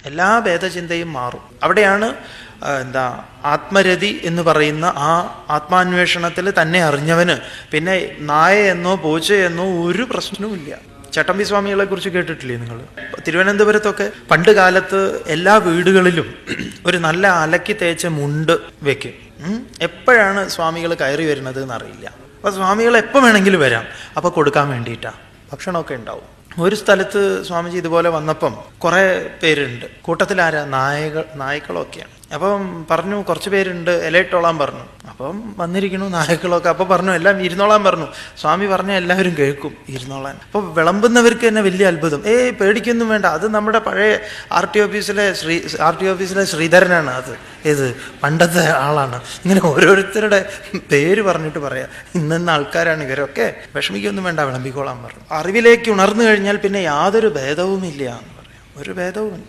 എല്ലാ ഭേദചിന്തയും മാറും. അവിടെയാണ് ആത്മരതി എന്ന് പറയുന്ന ആ ആത്മാന്വേഷണത്തിൽ തന്നെ അറിഞ്ഞവന് പിന്നെ നായയെന്നോ പൂച്ചയെന്നോ ഒരു പ്രശ്നവുമില്ല. ചട്ടമ്പി സ്വാമികളെ കുറിച്ച് കേട്ടിട്ടില്ലേ നിങ്ങൾ? തിരുവനന്തപുരത്തൊക്കെ പണ്ട് കാലത്ത് എല്ലാ വീടുകളിലും ഒരു നല്ല അലക്കി തേച്ച മുണ്ട് വെക്കും. എപ്പോഴാണ് സ്വാമികൾ കയറി വരുന്നത് എന്നറിയില്ല. അപ്പൊ സ്വാമികൾ എപ്പോൾ വേണമെങ്കിലും വരാം. അപ്പൊ കൊടുക്കാൻ വേണ്ടിയിട്ടാ. ഭക്ഷണമൊക്കെ ഉണ്ടാവും. ഒരു സ്ഥലത്ത് സ്വാമിജി ഇതുപോലെ വന്നപ്പം കുറെ പേരുണ്ട്. കൂട്ടത്തിൽ ആരാ? നായ്ക്കളൊക്കെയാണ്. അപ്പം പറഞ്ഞു കുറച്ച് പേരുണ്ട്, ഇലയിട്ടോളാൻ പറഞ്ഞു. അപ്പം വന്നിരിക്കണു നായ്ക്കളൊക്കെ. അപ്പൊ പറഞ്ഞു എല്ലാം ഇരുന്നോളാൻ പറഞ്ഞു. സ്വാമി പറഞ്ഞ എല്ലാവരും കേൾക്കും ഇരുന്നോളാൻ. അപ്പൊ വിളമ്പുന്നവർക്ക് തന്നെ വലിയ അത്ഭുതം. പേടിക്കൊന്നും വേണ്ട, അത് നമ്മുടെ പഴയ ആർ ടി ഓഫീസിലെ ശ്രീധരനാണ്. അത് ഏത് പണ്ടത്തെ ആളാണ്. ഇങ്ങനെ ഓരോരുത്തരുടെ പേര് പറഞ്ഞിട്ട് പറയാം, ഇന്ന ആൾക്കാരാണ് ഇവരൊക്കെ, വിഷമിക്കൊന്നും വേണ്ട, വിളമ്പിക്കോളാൻ പറഞ്ഞു. അറിവിലേക്ക് ഉണർന്നു കഴിഞ്ഞാൽ പിന്നെ യാതൊരു ഭേദവുമില്ല എന്ന് പറയാം. ഒരു ഭേദവുമില്ല.